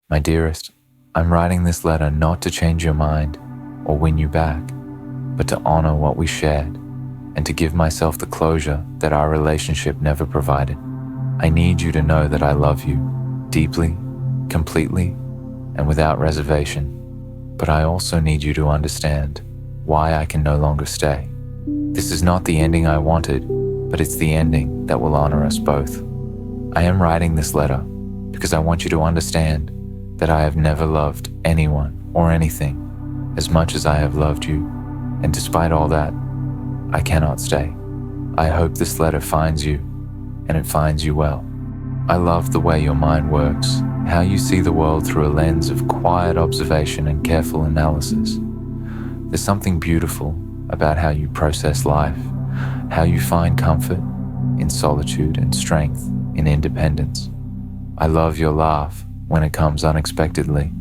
My dearest, I'm writing this letter not to change your mind or win you back, but to honor what we shared and to give myself the closure that our relationship never provided. I need you to know that I love you deeply, completely, and without reservation, but I also need you to understand why I can no longer stay. This is not the ending I wanted, but it's the ending that will honor us both. I am writing this letter because I want you to understand that I have never loved anyone or anything as much as I have loved you, and despite all that, I cannot stay. I hope this letter finds you, and it finds you well. I love the way your mind works, how you see the world through a lens of quiet observation and careful analysis. There's something beautiful about how you process life, how you find comfort in solitude and strength in independence. I love your laugh when it comes unexpectedly,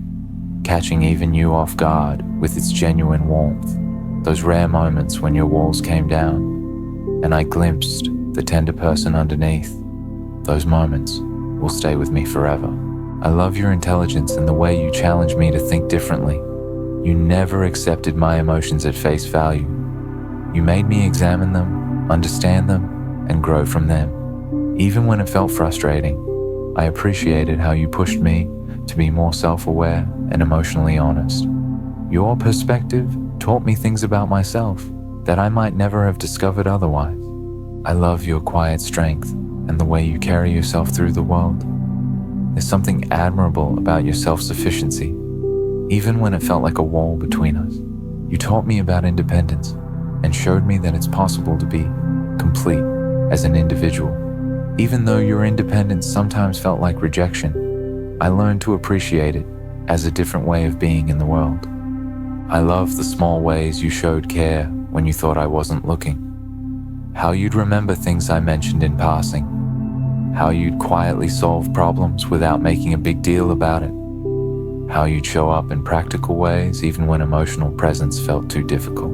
catching even you off guard with its genuine warmth. Those rare moments when your walls came down and I glimpsed the tender person underneath. Those moments will stay with me forever. I love your intelligence and the way you challenge me to think differently. You never accepted my emotions at face value. You made me examine them, understand them, and grow from them. Even when it felt frustrating, I appreciated how you pushed me to be more self-aware and emotionally honest. Your perspective taught me things about myself that I might never have discovered otherwise. I love your quiet strength and the way you carry yourself through the world. There's something admirable about your self-sufficiency, even when it felt like a wall between us. You taught me about independence and showed me that it's possible to be complete as an individual. Even though your independence sometimes felt like rejection, I learned to appreciate it as a different way of being in the world. I love the small ways you showed care when you thought I wasn't looking. How you'd remember things I mentioned in passing. How you'd quietly solve problems without making a big deal about it. How you'd show up in practical ways even when emotional presence felt too difficult.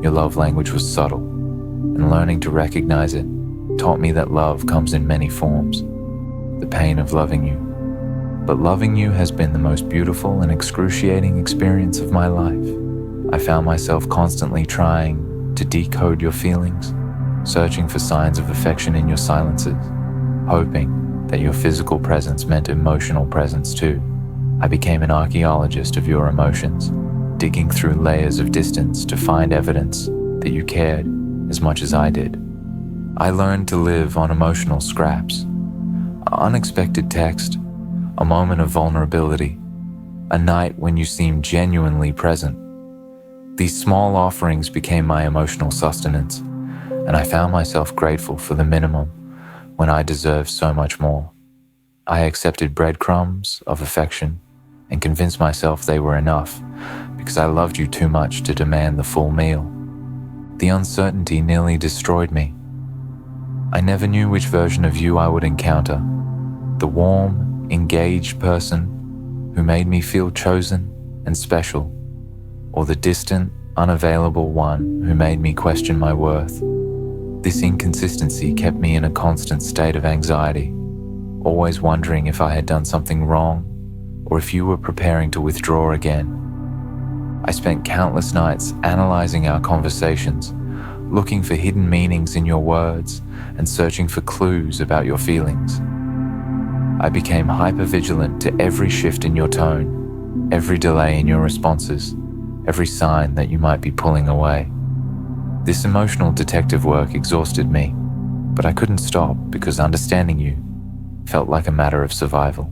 Your love language was subtle, and learning to recognize it taught me that love comes in many forms. The pain of loving you. But loving you has been the most beautiful and excruciating experience of my life. I found myself constantly trying to decode your feelings, searching for signs of affection in your silences, hoping that your physical presence meant emotional presence too. I became an archaeologist of your emotions, digging through layers of distance to find evidence that you cared as much as I did. I learned to live on emotional scraps, an unexpected text, a moment of vulnerability, a night when you seemed genuinely present. These small offerings became my emotional sustenance, and I found myself grateful for the minimum when I deserved so much more. I accepted breadcrumbs of affection and convinced myself they were enough because I loved you too much to demand the full meal. The uncertainty nearly destroyed me. I never knew which version of you I would encounter. The warm, engaged person who made me feel chosen and special, or the distant, unavailable one who made me question my worth. This inconsistency kept me in a constant state of anxiety, always wondering if I had done something wrong or if you were preparing to withdraw again. I spent countless nights analyzing our conversations, looking for hidden meanings in your words and searching for clues about your feelings. I became hypervigilant to every shift in your tone, every delay in your responses, every sign that you might be pulling away. This emotional detective work exhausted me, but I couldn't stop because understanding you felt like a matter of survival.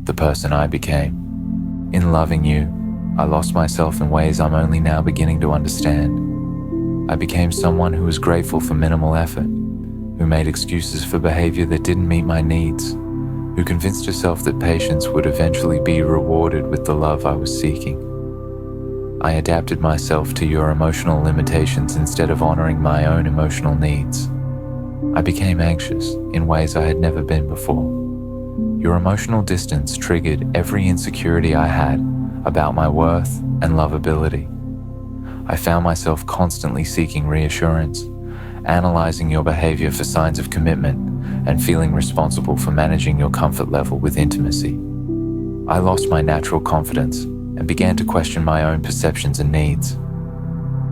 The person I became. In loving you, I lost myself in ways I'm only now beginning to understand. I became someone who was grateful for minimal effort, who made excuses for behavior that didn't meet my needs, who convinced herself that patience would eventually be rewarded with the love I was seeking. I adapted myself to your emotional limitations instead of honoring my own emotional needs. I became anxious in ways I had never been before. Your emotional distance triggered every insecurity I had about my worth and lovability. I found myself constantly seeking reassurance, analyzing your behavior for signs of commitment, and feeling responsible for managing your comfort level with intimacy. I lost my natural confidence and began to question my own perceptions and needs.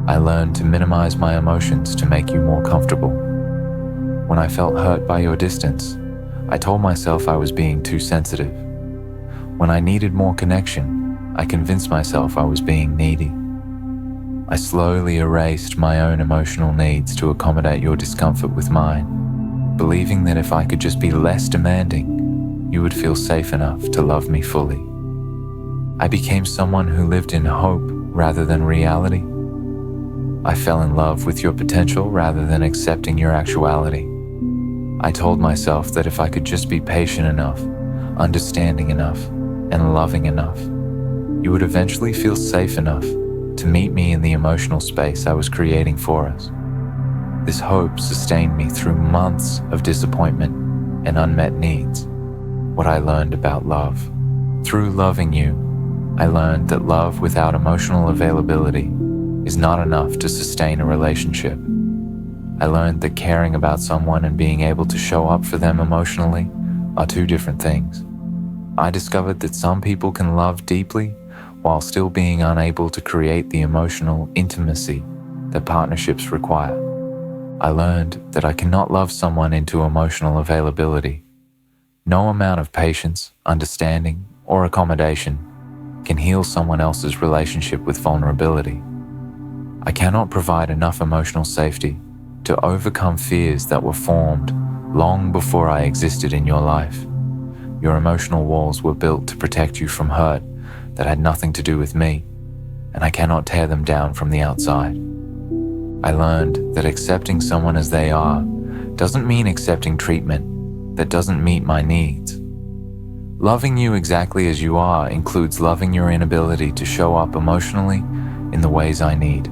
I learned to minimize my emotions to make you more comfortable. When I felt hurt by your distance, I told myself I was being too sensitive. When I needed more connection, I convinced myself I was being needy. I slowly erased my own emotional needs to accommodate your discomfort with mine, believing that if I could just be less demanding, you would feel safe enough to love me fully. I became someone who lived in hope rather than reality. I fell in love with your potential rather than accepting your actuality. I told myself that if I could just be patient enough, understanding enough, and loving enough, you would eventually feel safe enough to meet me in the emotional space I was creating for us. This hope sustained me through months of disappointment and unmet needs. What I learned about love. Through loving you, I learned that love without emotional availability is not enough to sustain a relationship. I learned that caring about someone and being able to show up for them emotionally are two different things. I discovered that some people can love deeply while still being unable to create the emotional intimacy that partnerships require. I learned that I cannot love someone into emotional availability. No amount of patience, understanding, or accommodation can heal someone else's relationship with vulnerability. I cannot provide enough emotional safety to overcome fears that were formed long before I existed in your life. Your emotional walls were built to protect you from hurt that had nothing to do with me, and I cannot tear them down from the outside. I learned that accepting someone as they are doesn't mean accepting treatment that doesn't meet my needs. Loving you exactly as you are includes loving your inability to show up emotionally in the ways I need.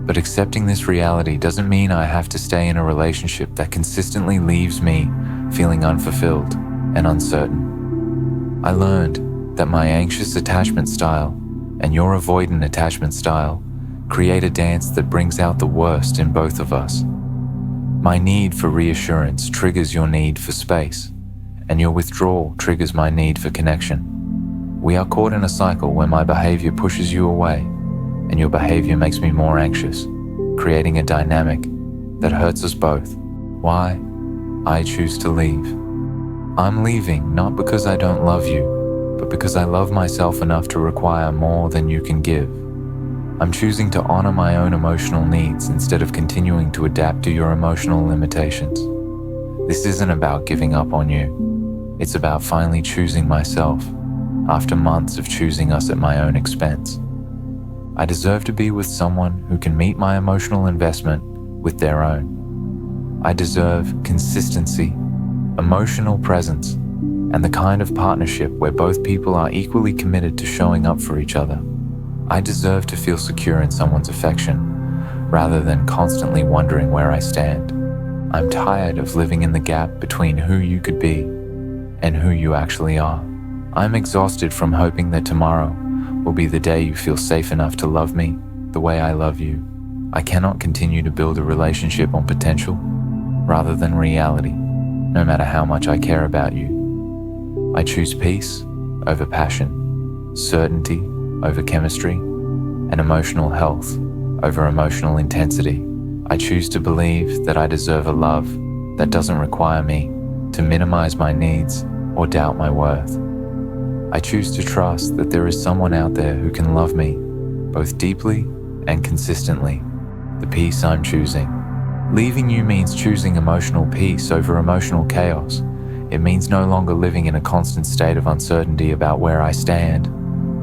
But accepting this reality doesn't mean I have to stay in a relationship that consistently leaves me feeling unfulfilled and uncertain. I learned that my anxious attachment style and your avoidant attachment style create a dance that brings out the worst in both of us. My need for reassurance triggers your need for space, and your withdrawal triggers my need for connection. We are caught in a cycle where my behavior pushes you away, and your behavior makes me more anxious, creating a dynamic that hurts us both. Why? I choose to leave. I'm leaving not because I don't love you, but because I love myself enough to require more than you can give. I'm choosing to honor my own emotional needs instead of continuing to adapt to your emotional limitations. This isn't about giving up on you. It's about finally choosing myself after months of choosing us at my own expense. I deserve to be with someone who can meet my emotional investment with their own. I deserve consistency, emotional presence, and the kind of partnership where both people are equally committed to showing up for each other. I deserve to feel secure in someone's affection, rather than constantly wondering where I stand. I'm tired of living in the gap between who you could be and who you actually are. I'm exhausted from hoping that tomorrow will be the day you feel safe enough to love me the way I love you. I cannot continue to build a relationship on potential rather than reality, no matter how much I care about you. I choose peace over passion, certainty over chemistry, and emotional health over emotional intensity. I choose to believe that I deserve a love that doesn't require me to minimize my needs or doubt my worth. I choose to trust that there is someone out there who can love me both deeply and consistently. The peace I'm choosing. Leaving you means choosing emotional peace over emotional chaos. It means no longer living in a constant state of uncertainty about where I stand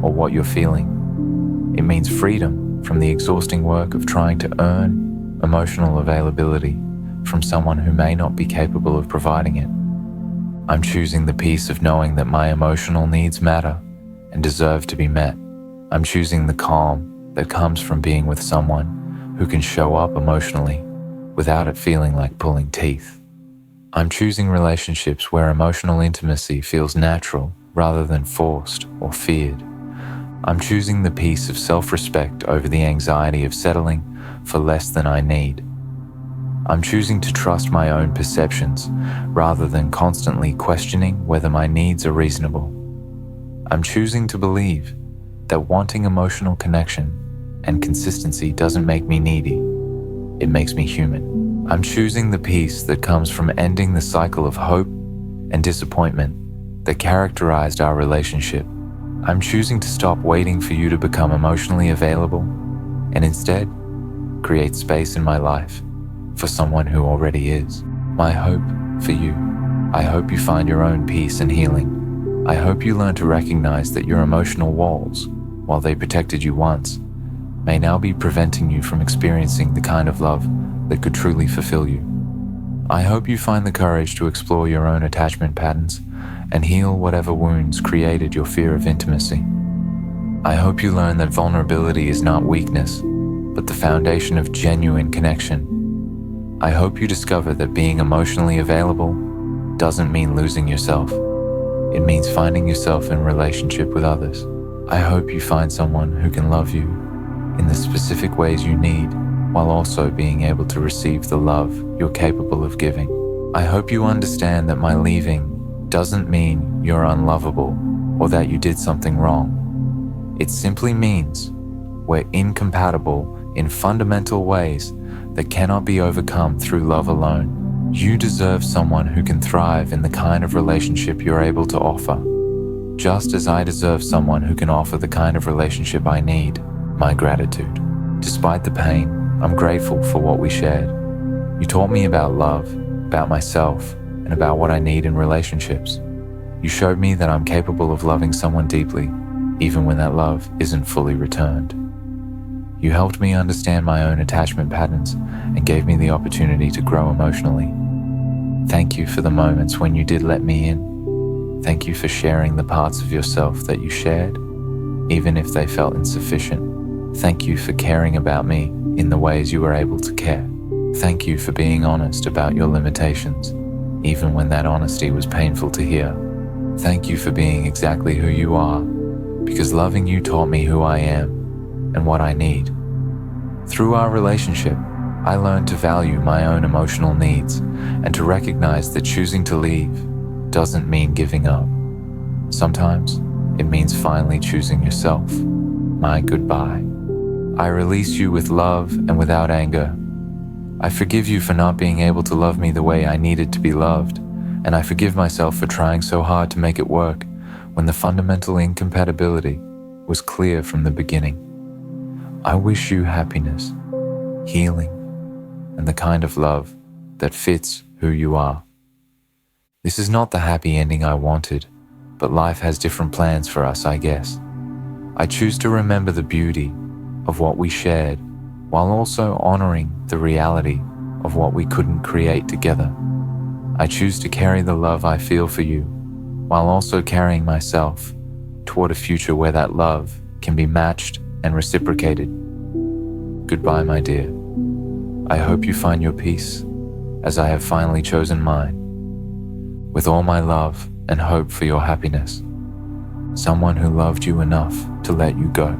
or what you're feeling. It means freedom from the exhausting work of trying to earn emotional availability from someone who may not be capable of providing it. I'm choosing the peace of knowing that my emotional needs matter and deserve to be met. I'm choosing the calm that comes from being with someone who can show up emotionally without it feeling like pulling teeth. I'm choosing relationships where emotional intimacy feels natural rather than forced or feared. I'm choosing the peace of self-respect over the anxiety of settling for less than I need. I'm choosing to trust my own perceptions rather than constantly questioning whether my needs are reasonable. I'm choosing to believe that wanting emotional connection and consistency doesn't make me needy. It makes me human. I'm choosing the peace that comes from ending the cycle of hope and disappointment that characterized our relationship. I'm choosing to stop waiting for you to become emotionally available and instead create space in my life for someone who already is. My hope for you. I hope you find your own peace and healing. I hope you learn to recognize that your emotional walls, while they protected you once, may now be preventing you from experiencing the kind of love that could truly fulfill you. I hope you find the courage to explore your own attachment patterns and heal whatever wounds created your fear of intimacy. I hope you learn that vulnerability is not weakness, but the foundation of genuine connection. I hope you discover that being emotionally available doesn't mean losing yourself. It means finding yourself in relationship with others. I hope you find someone who can love you in the specific ways you need, while also being able to receive the love you're capable of giving. I hope you understand that my leaving doesn't mean you're unlovable or that you did something wrong. It simply means we're incompatible in fundamental ways that cannot be overcome through love alone. You deserve someone who can thrive in the kind of relationship you're able to offer, just as I deserve someone who can offer the kind of relationship I need. My gratitude. Despite the pain, I'm grateful for what we shared. You taught me about love, about myself, and about what I need in relationships. You showed me that I'm capable of loving someone deeply, even when that love isn't fully returned. You helped me understand my own attachment patterns and gave me the opportunity to grow emotionally. Thank you for the moments when you did let me in. Thank you for sharing the parts of yourself that you shared, even if they felt insufficient. Thank you for caring about me in the ways you were able to care. Thank you for being honest about your limitations, even when that honesty was painful to hear. Thank you for being exactly who you are, because loving you taught me who I am and what I need. Through our relationship, I learned to value my own emotional needs and to recognize that choosing to leave doesn't mean giving up. Sometimes it means finally choosing yourself. My goodbye. I release you with love and without anger. I forgive you for not being able to love me the way I needed to be loved, and I forgive myself for trying so hard to make it work when the fundamental incompatibility was clear from the beginning. I wish you happiness, healing, and the kind of love that fits who you are. This is not the happy ending I wanted, but life has different plans for us, I guess. I choose to remember the beauty of what we shared while also honoring the reality of what we couldn't create together. I choose to carry the love I feel for you while also carrying myself toward a future where that love can be matched and reciprocated. Goodbye, my dear. I hope you find your peace as I have finally chosen mine. With all my love and hope for your happiness, someone who loved you enough to let you go.